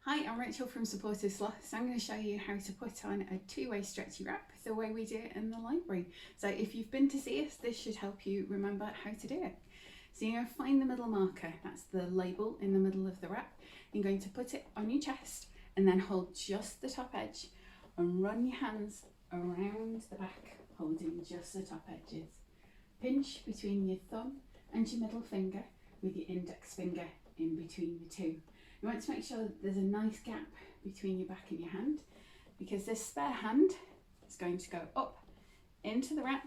Hi, I'm Rachael from Supported Sloths. I'm going to show you how to put on a two-way stretchy wrap the way we do it in the library. So if you've been to see us, this should help you remember how to do it. So you're going to find the middle marker, that's the label in the middle of the wrap. You're going to put it on your chest and then hold just the top edge and run your hands around the back, holding just the top edges. Pinch between your thumb and your middle finger with your index finger in between the two. You want to make sure that there's a nice gap between your back and your hand, because this spare hand is going to go up into the wrap,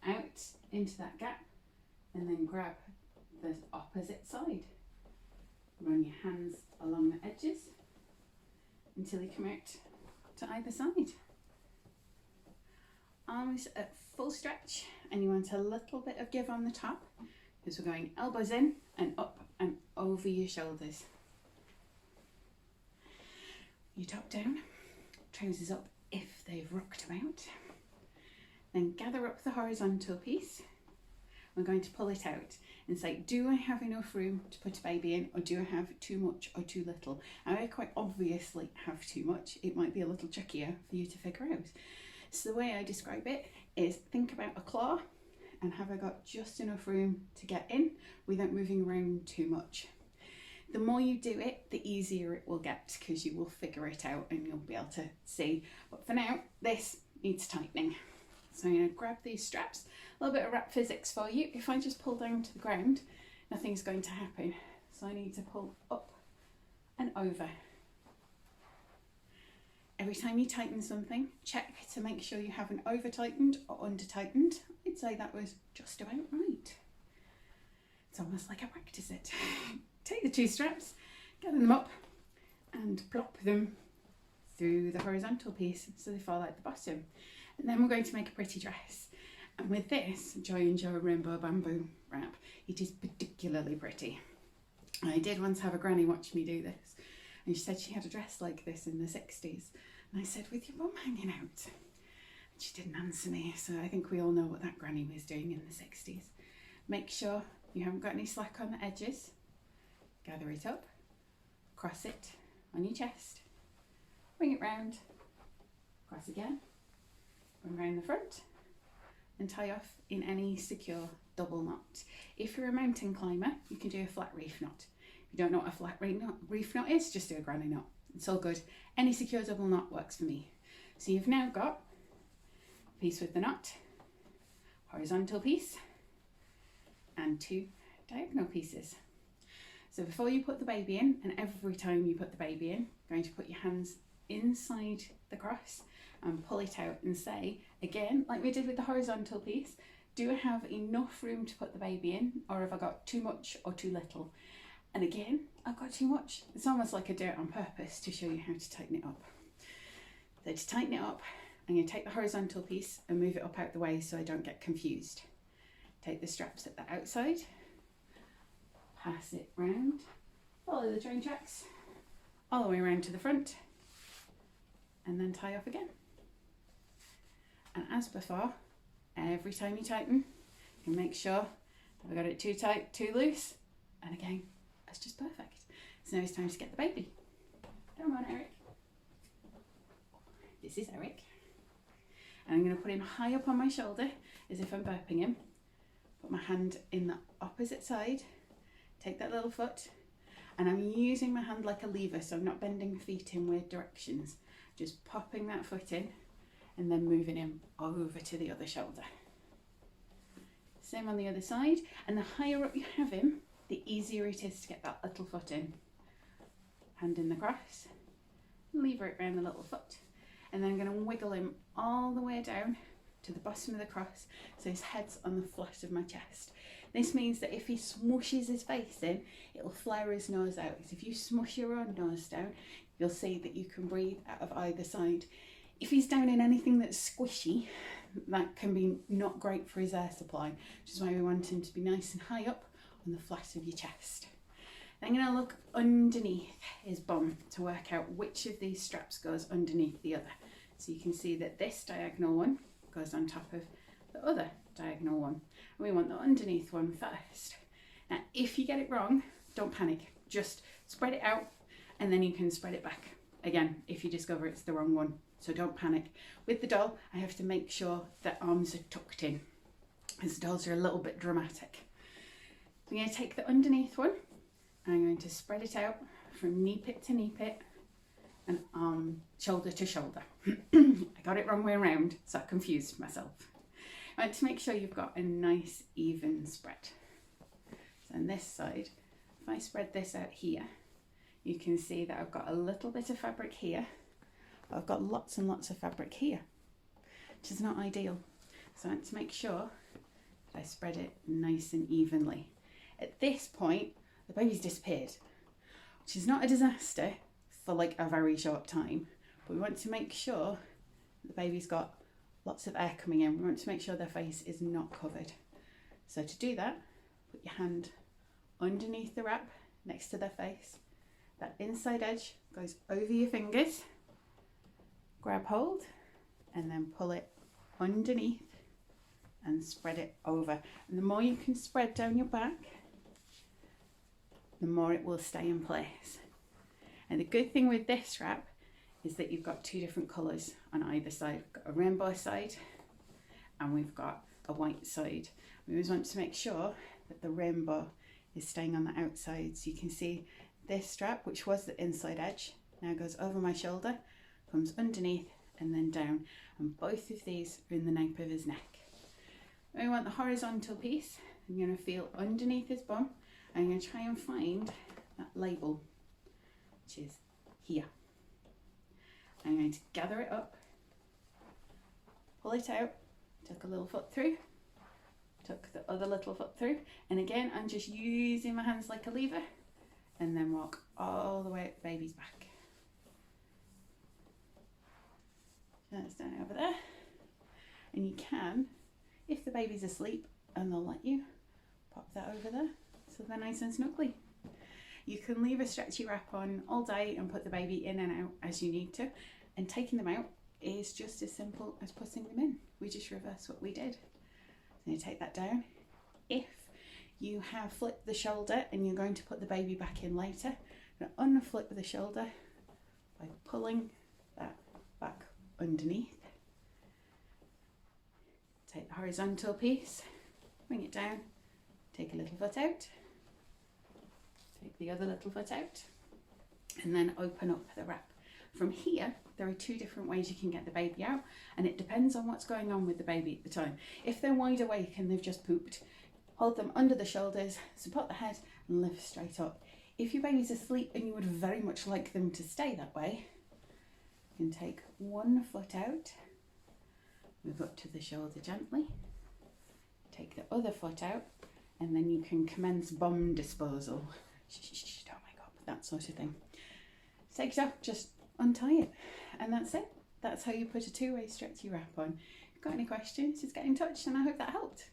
out into that gap, and then grab the opposite side. Run your hands along the edges until you come out to either side. Arms at full stretch, and you want a little bit of give on the top, because we're going elbows in and up and over your shoulders. Your top down, trousers up if they've rocked about. Then gather up the horizontal piece. We're going to pull it out and say, do I have enough room to put a baby in, or do I have too much or too little? I quite obviously have too much. It might be a little trickier for you to figure out. So the way I describe it is, think about a claw and have I got just enough room to get in without moving around too much. The more you do it, the easier it will get, because you will figure it out and you'll be able to see. But for now, this needs tightening. So I'm going to grab these straps. A little bit of wrap physics for you. If I just pull down to the ground, nothing's going to happen. So I need to pull up and over. Every time you tighten something, check to make sure you haven't over tightened or under tightened. I'd say that was just about right. It's almost like I practice it. Take the two straps, gather them up and plop them through the horizontal piece so they fall out the bottom. And then we're going to make a pretty dress. And with this Joy and Joe rainbow bamboo wrap, it is particularly pretty. I did once have a granny watch me do this, and she said she had a dress like this in the 60s. And I said, with your bum hanging out? And she didn't answer me, so I think we all know what that granny was doing in the 60s. Make sure you haven't got any slack on the edges. Gather it up, cross it on your chest, bring it round, cross again, bring round the front, and tie off in any secure double knot. If you're a mountain climber, you can do a flat reef knot. If you don't know what a flat reef knot is, just do a granny knot. It's all good. Any secure double knot works for me. So you've now got a piece with the knot, horizontal piece, and two diagonal pieces. So before you put the baby in, and every time you put the baby in, you're going to put your hands inside the cross and pull it out and say, again, like we did with the horizontal piece, do I have enough room to put the baby in, or have I got too much or too little? And again, I've got too much. It's almost like I do it on purpose to show you how to tighten it up. So to tighten it up, I'm going to take the horizontal piece and move it up out the way so I don't get confused. Take the straps at the outside, pass it round, follow the train tracks all the way around to the front, and then tie off again. And as before, every time you tighten, you make sure that I got it too tight, too loose, and again, that's just perfect. So now it's time to get the baby. Come on, Eric. This is Eric. And I'm going to put him high up on my shoulder as if I'm burping him. Put my hand in the opposite side. Take that little foot, and I'm using my hand like a lever, so I'm not bending my feet in weird directions. Just popping that foot in and then moving him over to the other shoulder. Same on the other side, and the higher up you have him, the easier it is to get that little foot in. Hand in the cross, lever it around the little foot, and then I'm going to wiggle him all the way down to the bottom of the cross so his head's on the flat of my chest. This means that if he smushes his face in, it'll flare his nose out. So if you smush your own nose down, you'll see that you can breathe out of either side. If he's down in anything that's squishy, that can be not great for his air supply, which is why we want him to be nice and high up on the flat of your chest. Then I'm going to look underneath his bum to work out which of these straps goes underneath the other. So you can see that this diagonal one goes on top of the other diagonal one. And we want the underneath one first. Now, if you get it wrong, don't panic. Just spread it out and then you can spread it back again if you discover it's the wrong one. So don't panic. With the doll, I have to make sure that arms are tucked in, because dolls are a little bit dramatic. I'm going to take the underneath one, and I'm going to spread it out from knee pit to knee pit and shoulder to shoulder. I got it wrong way around, so I confused myself. I want to make sure you've got a nice even spread. So on this side, if I spread this out here, you can see that I've got a little bit of fabric here. I've got lots and lots of fabric here, which is not ideal. So I want to make sure that I spread it nice and evenly. At this point, the baby's disappeared, which is not a disaster for like a very short time, but we want to make sure the baby's got lots of air coming in. We want to make sure their face is not covered. So to do that, put your hand underneath the wrap next to their face. That inside edge goes over your fingers. Grab hold and then pull it underneath and spread it over. And the more you can spread down your back, the more it will stay in place. And the good thing with this wrap is that you've got two different colours on either side. We've got a rainbow side and we've got a white side. We always want to make sure that the rainbow is staying on the outside. So you can see this strap, which was the inside edge, now goes over my shoulder, comes underneath and then down, and both of these are in the nape of his neck. We want the horizontal piece. I'm going to feel underneath his bum. I'm going to try and find that label, which is here. I'm going to gather it up, pull it out, tuck a little foot through, tuck the other little foot through, and again I'm just using my hands like a lever, and then walk all the way up the baby's back. That's down over there, and you can, if the baby's asleep and they'll let you, pop that over there so they're nice and snuggly. You can leave a stretchy wrap on all day and put the baby in and out as you need to, and taking them out is just as simple as putting them in. We just reverse what we did. So you take that down. If you have flipped the shoulder and you're going to put the baby back in later, you're going to unflip the shoulder by pulling that back underneath. Take the horizontal piece, bring it down, take a little foot out, take the other little foot out, and then open up the wrap. From here, there are two different ways you can get the baby out, and it depends on what's going on with the baby at the time. If they're wide awake and they've just pooped, hold them under the shoulders, support the head, and lift straight up. If your baby's asleep and you would very much like them to stay that way, you can take one foot out, move up to the shoulder gently, take the other foot out, and then you can commence bomb disposal. Don't wake up, that sort of thing. Take it off, just untie it, and that's it. That's how you put a two-way stretchy wrap on. If you've got any questions, just get in touch, and I hope that helped.